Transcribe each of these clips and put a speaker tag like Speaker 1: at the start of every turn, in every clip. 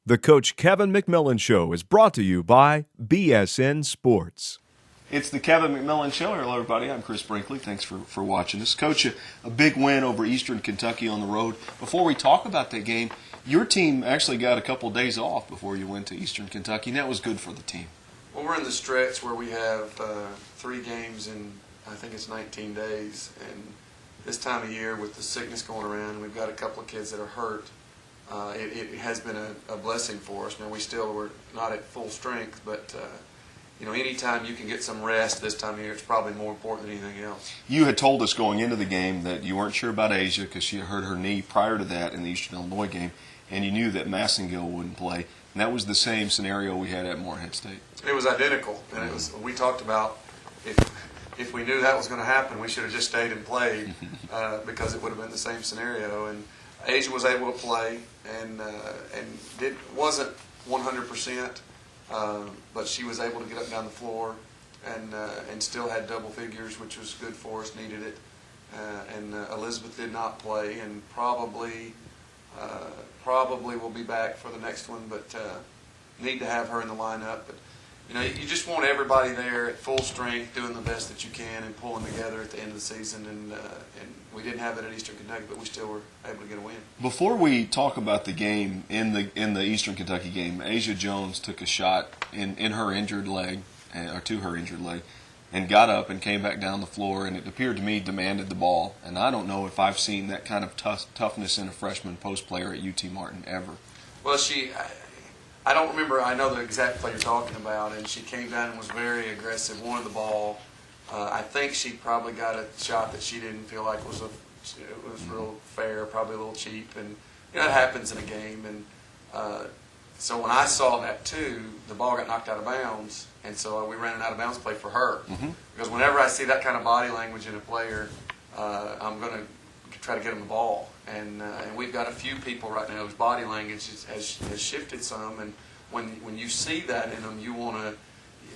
Speaker 1: The Coach Kevin McMillan Show is brought to you by BSN Sports.
Speaker 2: It's the Kevin McMillan Show. Hello, everybody. I'm Chris Brinkley. Thanks for watching us. Coach, a big win over Eastern Kentucky on the road. Before we talk about that game, your team actually got a couple days off before you went to Eastern Kentucky, and that was good for the team.
Speaker 3: Well, we're in the stretch where we have 3 games in, I think it's 19 days. And this time of year with the sickness going around, and we've got a couple of kids that are hurt, it has been a blessing for us. Now, we're not at full strength, but anytime you can get some rest this time of year, it's probably more important than anything else.
Speaker 2: You had told us going into the game that you weren't sure about Asia because she had hurt her knee prior to that in the Eastern Illinois game, and you knew that Massengill wouldn't play. And that was the same scenario we had at Morehead State.
Speaker 3: It was identical, and we talked about if we knew that was going to happen, we should have just stayed and played because it would have been the same scenario. And Asia was able to play, and it wasn't 100%, but she was able to get up and down the floor, and still had double figures, which was good for us. Needed it, and Elizabeth did not play, and probably will be back for the next one, but need to have her in the lineup. But you just want everybody there at full strength, doing the best that you can, and pulling together at the end of the season. And we didn't have it at Eastern Kentucky, but we still were able to get a win.
Speaker 2: Before we talk about the game in the Eastern Kentucky game, Asia Jones took a shot in her injured leg, or to her injured leg, and got up and came back down the floor, and it appeared to me demanded the ball. And I don't know if I've seen that kind of toughness in a freshman post player at UT Martin ever.
Speaker 3: Well, I don't remember. I know the exact play you're talking about, and she came down and was very aggressive, wanted the ball. I think she probably got a shot that she didn't feel like was real fair, probably a little cheap, and it happens in a game. And so when I saw that too, the ball got knocked out of bounds, and so we ran an out of bounds play for her. Mm-hmm. Because whenever I see that kind of body language in a player, I'm going to try to get them the ball. And we've got a few people right now whose body language has shifted some, and when you see that in them, you want to.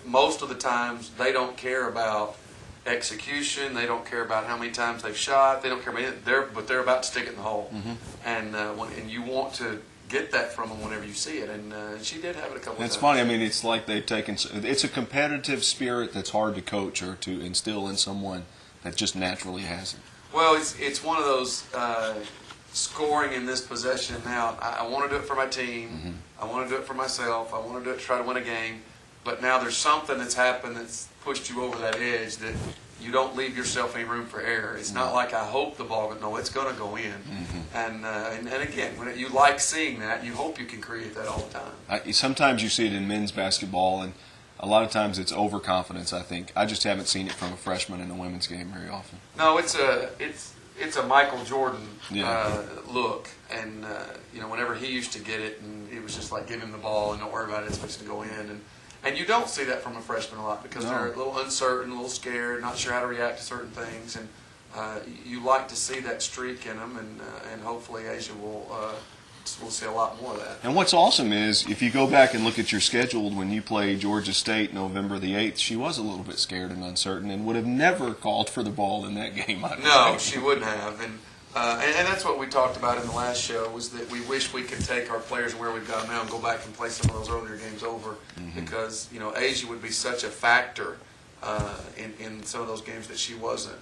Speaker 3: Most of the times, they don't care about execution. They don't care about how many times they've shot. They don't care about it. But they're about to stick it in the hole, mm-hmm. And you want to get that from them whenever you see it. And she did have it a couple of times.
Speaker 2: It's funny. I mean, it's like they've taken. It's a competitive spirit that's hard to coach or to instill in someone that just naturally has it.
Speaker 3: Well, it's one of those scoring in this possession. Now, I want to do it for my team. Mm-hmm. I want to do it for myself. I want to do it to try to win a game. But now there's something that's happened that's pushed you over that edge that you don't leave yourself any room for error. It's not like I hope the ball, no, it's going to go in. Mm-hmm. And again, when you like seeing that, you hope you can create that all the time.
Speaker 2: Sometimes you see it in men's basketball, and a lot of times it's overconfidence, I think. I just haven't seen it from a freshman in a women's game very often.
Speaker 3: No, it's a Michael Jordan look, and whenever he used to get it, and it was just like give him the ball and don't worry about it, it's supposed to go in, and you don't see that from a freshman a lot because they're a little uncertain, a little scared, not sure how to react to certain things, and you like to see that streak in them, and hopefully Asia we'll see a lot more of that.
Speaker 2: And what's awesome is, if you go back and look at your schedule, when you play Georgia State November the 8th, she was a little bit scared and uncertain and would have never called for the ball in that game.
Speaker 3: No, she wouldn't have. And that's what we talked about in the last show, was that we wish we could take our players where we've got them now and go back and play some of those earlier games over, mm-hmm. because Asia would be such a factor in some of those games that she wasn't.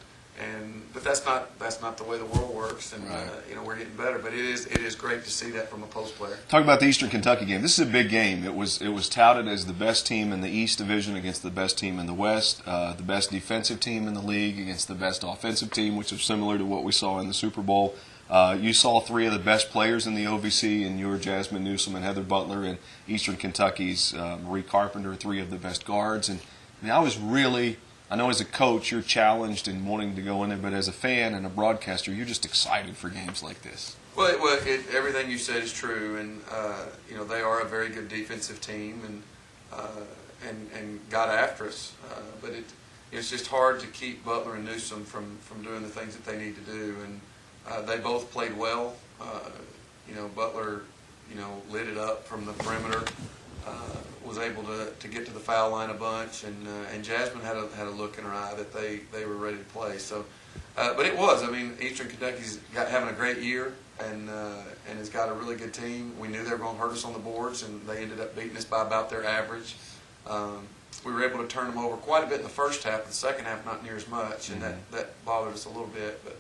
Speaker 3: But that's not the way the world works, and right. We're getting better. But it is great to see that from a post player.
Speaker 2: Talk about the Eastern Kentucky game. This is a big game. It was touted as the best team in the East Division against the best team in the West, the best defensive team in the league against the best offensive team, which is similar to what we saw in the Super Bowl. You saw 3 of the best players in the OVC, and you were Jasmine Newsom and Heather Butler, and Eastern Kentucky's Marie Carpenter, 3 of the best guards. And I know as a coach you're challenged in wanting to go in there, but as a fan and a broadcaster, you're just excited for games like this.
Speaker 3: Well, everything you said is true, and they are a very good defensive team, and got after us. But it's just hard to keep Butler and Newsom from doing the things that they need to do, and they both played well. Butler, lit it up from the perimeter. Was able to get to the foul line a bunch, and Jasmine had a look in her eye that they were ready to play. So, but it was. I mean, Eastern Kentucky's having a great year. and has got a really good team. We knew they were going to hurt us on the boards, and they ended up beating us by about their average. We were able to turn them over quite a bit in the first half. The second half, not near as much, and that bothered us a little bit. But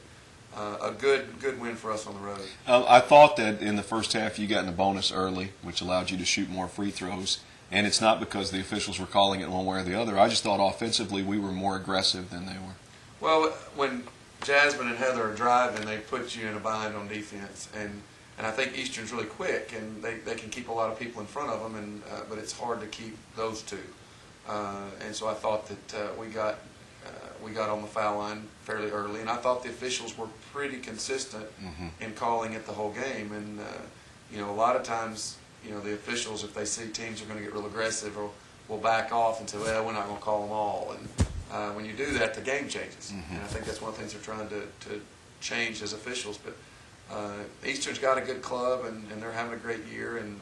Speaker 3: a good win for us on the road.
Speaker 2: I thought that in the first half you got in a bonus early, which allowed you to shoot more free throws. And it's not because the officials were calling it one way or the other. I just thought offensively we were more aggressive than they were.
Speaker 3: Well, when Jasmine and Heather are driving, they put you in a bind on defense. And I think Eastern's really quick, and they can keep a lot of people in front of them, but it's hard to keep those two. And so I thought that we got on the foul line fairly early, and I thought the officials were pretty consistent in calling it the whole game. And a lot of times, the officials, if they see teams are going to get real aggressive, will back off and say, well, we're not going to call them all. And when you do that, the game changes. And I think that's one of the things they're trying to change as officials. But Eastern's got a good club, and they're having a great year. And,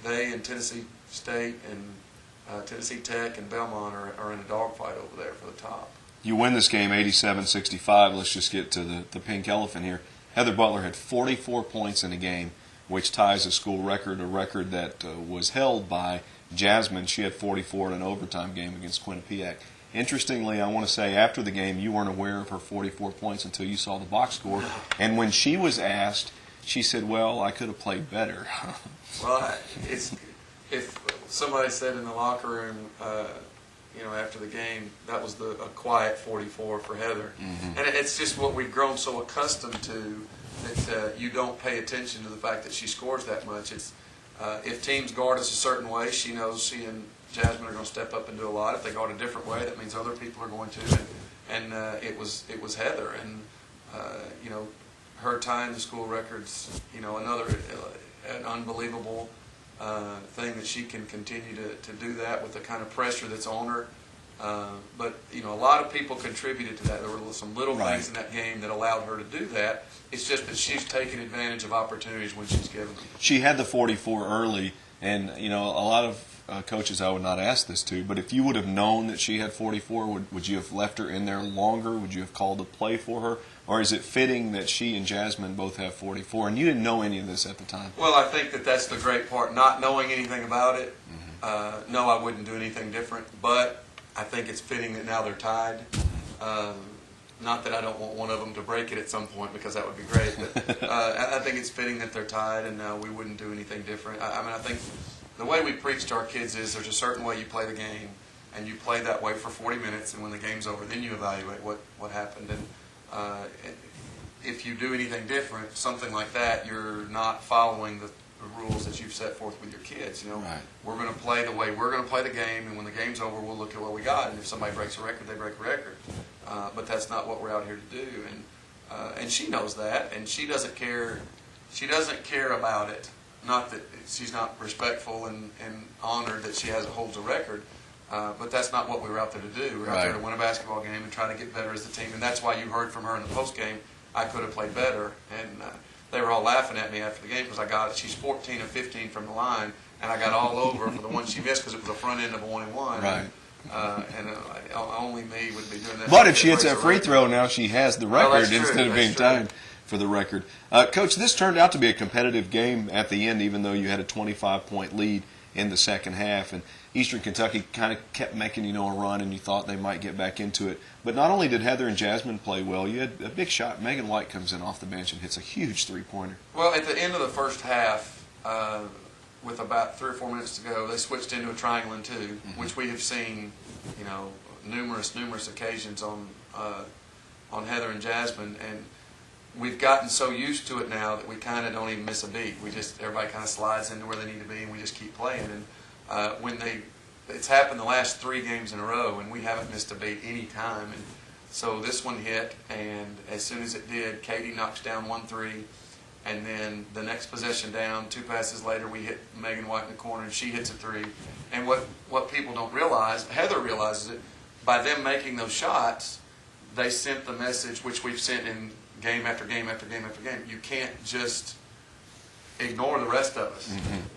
Speaker 3: they and Tennessee State and Tennessee Tech and Belmont are in a dogfight over there for the top.
Speaker 2: You win this game 87-65. Let's just get to the pink elephant here. Heather Butler had 44 points in a game, which ties a school record, a record that was held by Jasmine. She had 44 in an overtime game against Quinnipiac. Interestingly, I want to say after the game, you weren't aware of her 44 points until you saw the box score. And when she was asked, she said, well, I could have played better.
Speaker 3: Well, if somebody said in the locker room, after the game, that was a quiet 44 for Heather. And it's just what we've grown so accustomed to, that you don't pay attention to the fact that she scores that much. It's if teams guard us a certain way, she knows she and Jasmine are going to step up and do a lot. If they guard a different way, that means other people are going to. And it was Heather, and her tying the school records. Another an unbelievable thing that she can continue to do that with the kind of pressure that's on her. But a lot of people contributed to that. There were some little things in that game that allowed her to do that. It's just that she's taken advantage of opportunities when she's given them.
Speaker 2: She had the 44 early, and a lot of coaches I would not ask this to, but if you would have known that she had 44, would you have left her in there longer? Would you have called a play for her? Or is it fitting that she and Jasmine both have 44? And you didn't know any of this at the time.
Speaker 3: Well, I think that's the great part. Not knowing anything about it, no, I wouldn't do anything different. But I think it's fitting that now they're tied. Not that I don't want one of them to break it at some point, because that would be great. But I think it's fitting that they're tied, and we wouldn't do anything different. I think the way we preach to our kids is there's a certain way you play the game, and you play that way for 40 minutes, and when the game's over, then you evaluate what happened. And if you do anything different, something like that, you're not following the rules that you've set forth with your kids. We're going to play the way we're going to play the game, and when the game's over, we'll look at what we got. And if somebody breaks a record, they break a record. But that's not what we're out here to do. And she knows that, and she doesn't care. She doesn't care about it. Not that she's not respectful and honored that she holds a record. But that's not what we were out there to do. We were out there to win a basketball game and try to get better as a team. And that's why you heard from her in the post game, I could have played better. And they were all laughing at me after the game because she's 14 of 15 from the line, and I got all over for the one she missed because it was the front end of a 1-and-1.
Speaker 2: Right.
Speaker 3: And only me would be doing that.
Speaker 2: But if she hits that free throw, now she has the record instead of being tied for the record. Coach, this turned out to be a competitive game at the end, even though you had a 25-point lead in the second half. And Eastern Kentucky kind of kept making, a run, and you thought they might get back into it. But not only did Heather and Jasmine play well, you had a big shot. Megan White comes in off the bench and hits a huge three-pointer.
Speaker 3: Well, at the end of the first half, with about 3 or 4 minutes to go, they switched into a triangle and two, which we have seen, numerous occasions on Heather and Jasmine. And we've gotten so used to it now that we kind of don't even miss a beat. Everybody kind of slides into where they need to be, and we just keep playing. And it's happened the last 3 games in a row, and we haven't missed a beat any time. And so this one hit, and as soon as it did, Katie knocks down 1-3, and then the next possession down, 2 passes later, we hit Megan White in the corner, and she hits a 3. And what people don't realize, Heather realizes it, by them making those shots, they sent the message, which we've sent in game after game after game after game. You can't just ignore the rest of us.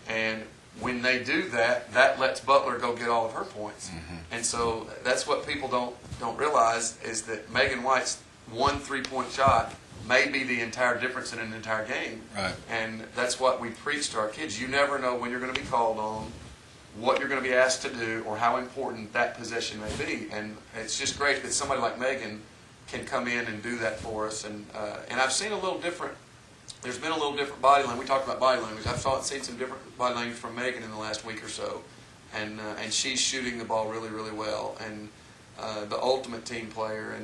Speaker 3: And when they do that, that lets Butler go get all of her points. And so that's what people don't realize, is that Megan White's 1 3-point shot may be the entire difference in an entire game.
Speaker 2: Right.
Speaker 3: And that's what we preach to our kids. You never know when you're going to be called on, what you're going to be asked to do, or how important that possession may be. And it's just great that somebody like Megan can come in and do that for us. And I've seen a little different. There's been a little different body language. We talked about body language. I've seen some different body language from Megan in the last week or so, and she's shooting the ball really, really well, and the ultimate team player.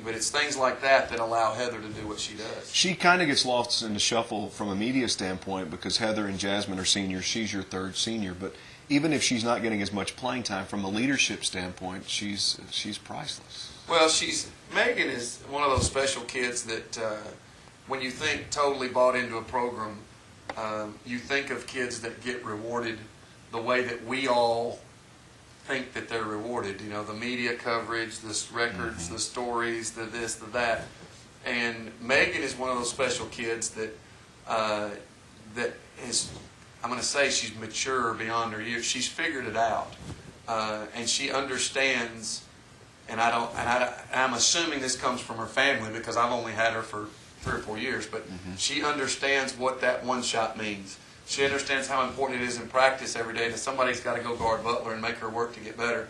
Speaker 3: But it's things like that allow Heather to do what she does.
Speaker 2: She kind of gets lost in the shuffle from a media standpoint because Heather and Jasmine are seniors. She's your third senior, but even if she's not getting as much playing time, from a leadership standpoint, she's priceless.
Speaker 3: Well, Megan is one of those special kids that when you think totally bought into a program, you think of kids that get rewarded the way that we all think that they're rewarded. You know, the media coverage, the records, the stories, the this, the that. And Megan is one of those special kids that is, I'm going to say she's mature beyond her years. She's figured it out, and she understands. And I'm assuming this comes from her family because I've only had her for 3 or 4 years. But she understands what that one shot means. She understands how important it is in practice every day that somebody's got to go guard Butler and make her work to get better.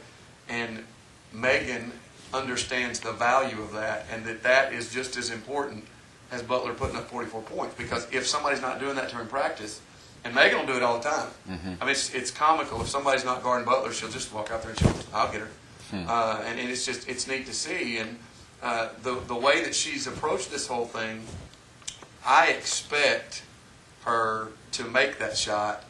Speaker 3: And Megan understands the value of that, and that is just as important as Butler putting up 44 points. Because if somebody's not doing that to her in practice, and Megan will do it all the time. I mean, it's comical. If somebody's not guarding Butler, she'll just walk out there and I'll get her. And it's neat to see. And the way that she's approached this whole thing, I expect her to make that shot,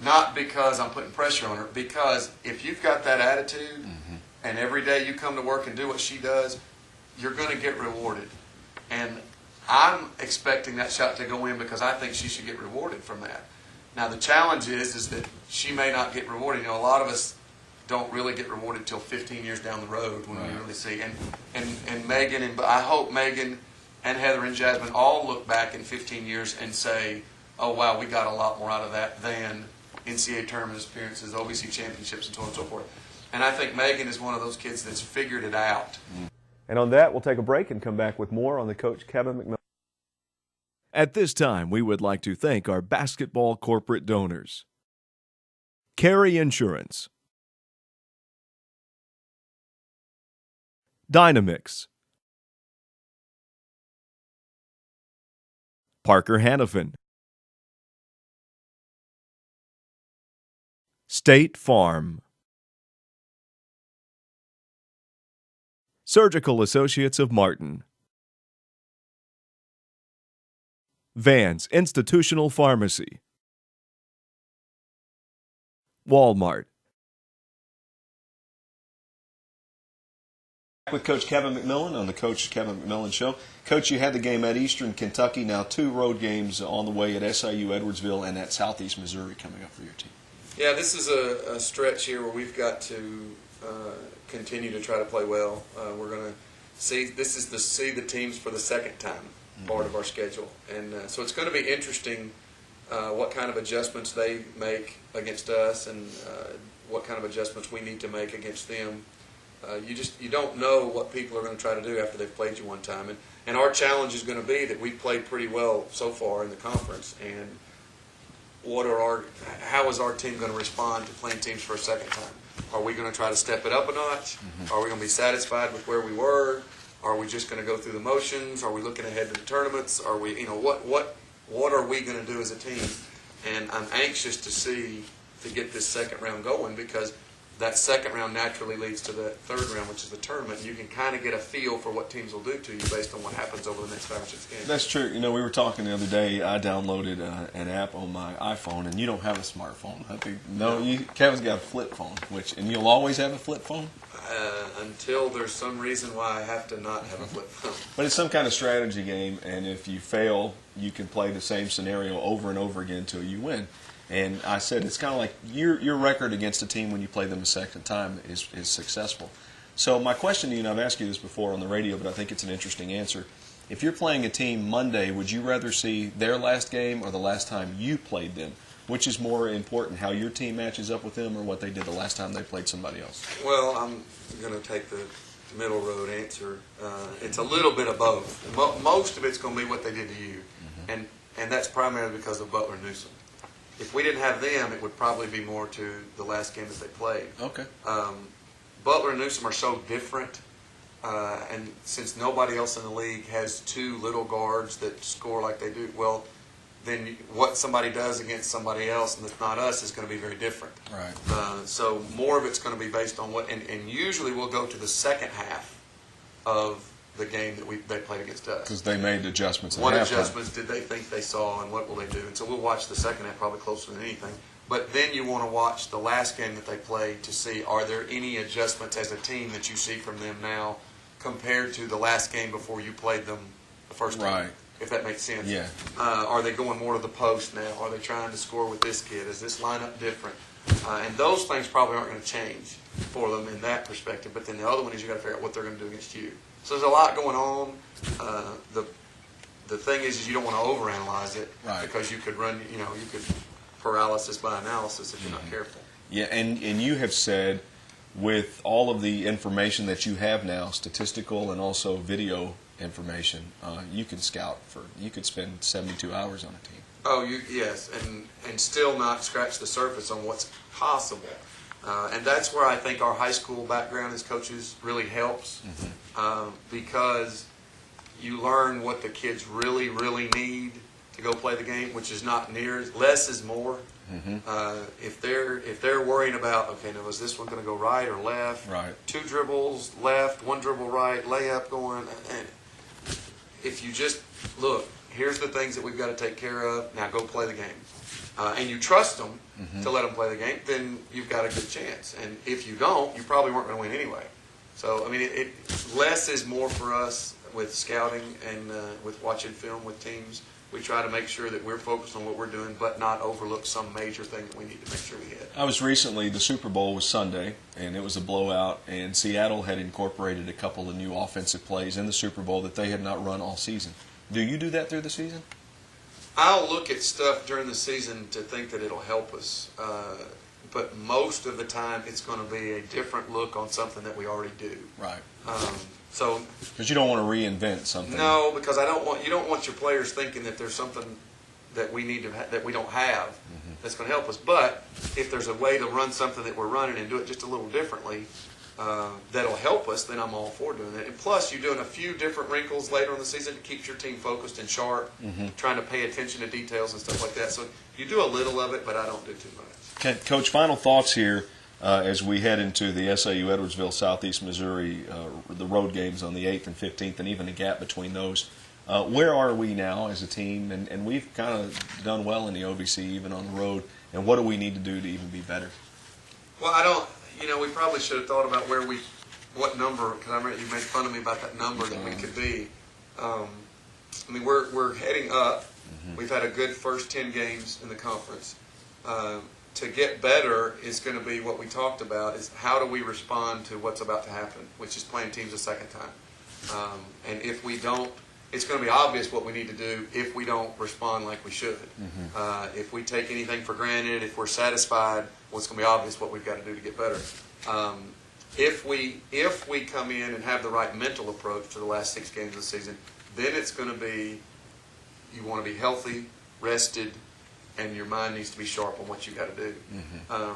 Speaker 3: not because I'm putting pressure on her, because if you've got that attitude and every day you come to work and do what she does, you're going to get rewarded. And I'm expecting that shot to go in because I think she should get rewarded from that. Now the challenge is that she may not get rewarded. You know, a lot of us don't really get rewarded until 15 years down the road when we really see. And Megan, and I hope Megan and Heather and Jasmine all look back in 15 years and say, oh, wow, we got a lot more out of that than NCAA tournament appearances, OVC championships, and so on and so forth. And I think Megan is one of those kids that's figured it out.
Speaker 1: And on that, we'll take a break and come back with more on the Coach Kevin McMillan. At this time, we would like to thank our basketball corporate donors. Carey Insurance, Dynamix, Parker Hannafin, State Farm, Surgical Associates of Martin, Vans Institutional Pharmacy, Walmart.
Speaker 2: With Coach Kevin McMillan on the Coach Kevin McMillan Show. Coach, you had the game at Eastern Kentucky, now 2 road games on the way at SIU Edwardsville and at Southeast Missouri coming up for your team.
Speaker 3: Yeah, this is a stretch here where we've got to continue to try to play well. We're going to see the teams for the second time part of our schedule, and so it's going to be interesting what kind of adjustments they make against us and what kind of adjustments we need to make against them. You don't know what people are going to try to do after they've played you one time, and our challenge is going to be that we've played pretty well so far in the conference, and how is our team going to respond to playing teams for a second time? Are we going to try to step it up a notch? Are we going to be satisfied with where we were? Are we just going to go through the motions? Are we looking ahead to the tournaments? Are we, what are we going to do as a team? And I'm anxious to get this second round going, because that second round naturally leads to the third round, which is the tournament. And you can kind of get a feel for what teams will do to you based on what happens over the next 5 or 6 games.
Speaker 2: That's true. You know, we were talking the other day. I downloaded an app on my iPhone, and you don't have a smartphone. I think Kevin's got a flip phone, and you'll always have a flip phone.
Speaker 3: Until there's some reason why I have to not have a flip phone.
Speaker 2: But it's some kind of strategy game, and if you fail, you can play the same scenario over and over again until you win. And I said it's kind of like your record against a team when you play them a second time is successful. So my question to you, and I've asked you this before on the radio, but I think it's an interesting answer. If you're playing a team Monday, would you rather see their last game or the last time you played them? Which is more important, how your team matches up with them or what they did the last time they played somebody else?
Speaker 3: Well, I'm going to take the middle road answer. It's a little bit of both. Most of it's going to be what they did to you, and that's primarily because of Butler and Newsom. If we didn't have them, it would probably be more to the last game that they played.
Speaker 2: Okay.
Speaker 3: Butler and Newsom are so different, and since nobody else in the league has two little guards that score like they do, well, then what somebody does against somebody else, and it's not us, is going to be very different.
Speaker 2: Right.
Speaker 3: So more of it's going to be based on what, and usually we'll go to the second half of the game that they played against us.
Speaker 2: Because they made adjustments.
Speaker 3: What adjustments did they think they saw, and what will they do? And so we'll watch the second half probably closer than anything. But then you want to watch the last game that they played to see, are there any adjustments as a team that you see from them now compared to the last game before you played them the first time?
Speaker 2: Right.
Speaker 3: If that makes sense.
Speaker 2: Yeah.
Speaker 3: Are they going more to the post now? Are they trying to score with this kid? Is this lineup different? And those things probably aren't going to change for them in that perspective. But then the other one is you got to figure out what they're going to do against you. So there's a lot going on. The thing is you don't want to overanalyze it,
Speaker 2: right,
Speaker 3: because you could run, you could paralysis by analysis if you're not careful.
Speaker 2: Yeah, and you have said, with all of the information that you have now, statistical and also video information, you can scout you could spend 72 hours on a team.
Speaker 3: Oh, yes, and still not scratch the surface on what's possible. And that's where I think our high school background as coaches really helps, because you learn what the kids really, really need to go play the game, which is not near, less is more. If they're worrying about, okay, now is this one going to go right or left?
Speaker 2: Right.
Speaker 3: 2 dribbles left, 1 dribble right, layup going. And if you just look, here's the things that we've got to take care of. Now go play the game, and you trust them to let them play the game, then you've got a good chance. And if you don't, you probably weren't going to win anyway. So I mean, less is more for us with scouting and with watching film with teams. We try to make sure that we're focused on what we're doing, but not overlook some major thing that we need to make sure we hit.
Speaker 2: I was recently, the Super Bowl was Sunday, and it was a blowout, and Seattle had incorporated a couple of new offensive plays in the Super Bowl that they had not run all season. Do you do that through the season?
Speaker 3: I'll look at stuff during the season to think that it'll help us, but most of the time it's going to be a different look on something that we already do.
Speaker 2: Right.
Speaker 3: Because
Speaker 2: you don't want to reinvent something.
Speaker 3: No, because you don't want your players thinking that there's something that we need to that we don't have that's going to help us. But if there's a way to run something that we're running and do it just a little differently, that'll help us, then I'm all for doing that. And plus, you're doing a few different wrinkles later in the season to keep your team focused and sharp, trying to pay attention to details and stuff like that. So you do a little of it, but I don't do too much.
Speaker 2: Okay, Coach, final thoughts here. As we head into the SAU Edwardsville Southeast Missouri, the road games on the 8th and 15th, and even a gap between those, where are we now as a team? And we've kind of done well in the OVC, even on the road. And what do we need to do to even be better?
Speaker 3: Well, we probably should have thought about what number, because I remember you made fun of me about that number that we could be. We're heading up. We've had a good first 10 games in the conference. To get better is going to be what we talked about, is how do we respond to what's about to happen, which is playing teams a second time. And if we don't, it's going to be obvious what we need to do if we don't respond like we should. If we take anything for granted, if we're satisfied, well, it's going to be obvious what we've got to do to get better. If we come in and have the right mental approach to the last 6 games of the season, then it's going to be, you want to be healthy, rested, and your mind needs to be sharp on what you got to do.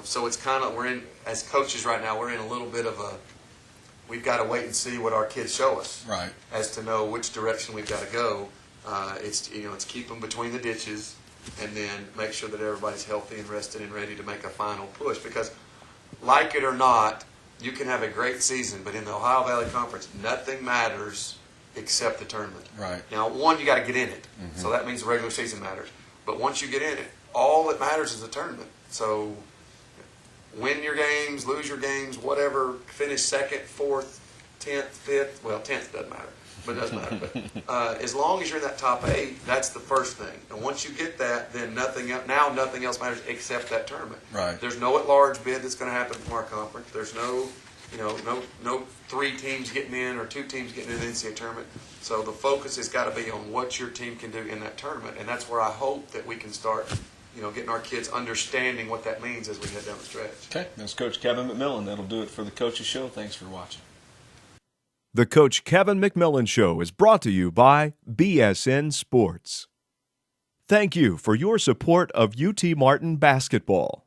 Speaker 3: So it's kind of, as coaches right now, we're in a little bit of we've got to wait and see what our kids show us,
Speaker 2: right,
Speaker 3: as to know which direction we've got to go. It's keep them between the ditches, and then make sure that everybody's healthy and rested and ready to make a final push. Because, like it or not, you can have a great season, but in the Ohio Valley Conference, nothing matters except the tournament.
Speaker 2: Right.
Speaker 3: Now, one, you got to get in it, so that means the regular season matters. But once you get in it, all that matters is the tournament. So win your games, lose your games, whatever, finish 2nd, 4th, 10th, 5th. Well, 10th doesn't matter, but it does matter. But as long as you're in that top 8, that's the first thing. And once you get that, then nothing else matters except that tournament.
Speaker 2: Right.
Speaker 3: There's no at-large bid that's going to happen from our conference. There's no 3 teams getting in or 2 teams getting in the NCAA tournament. So the focus has got to be on what your team can do in that tournament, and that's where I hope that we can start, getting our kids understanding what that means as we head down the stretch.
Speaker 2: Okay, that's Coach Kevin McMillan. That'll do it for the Coaches Show. Thanks for watching.
Speaker 1: The Coach Kevin McMillan Show is brought to you by BSN Sports. Thank you for your support of UT Martin basketball.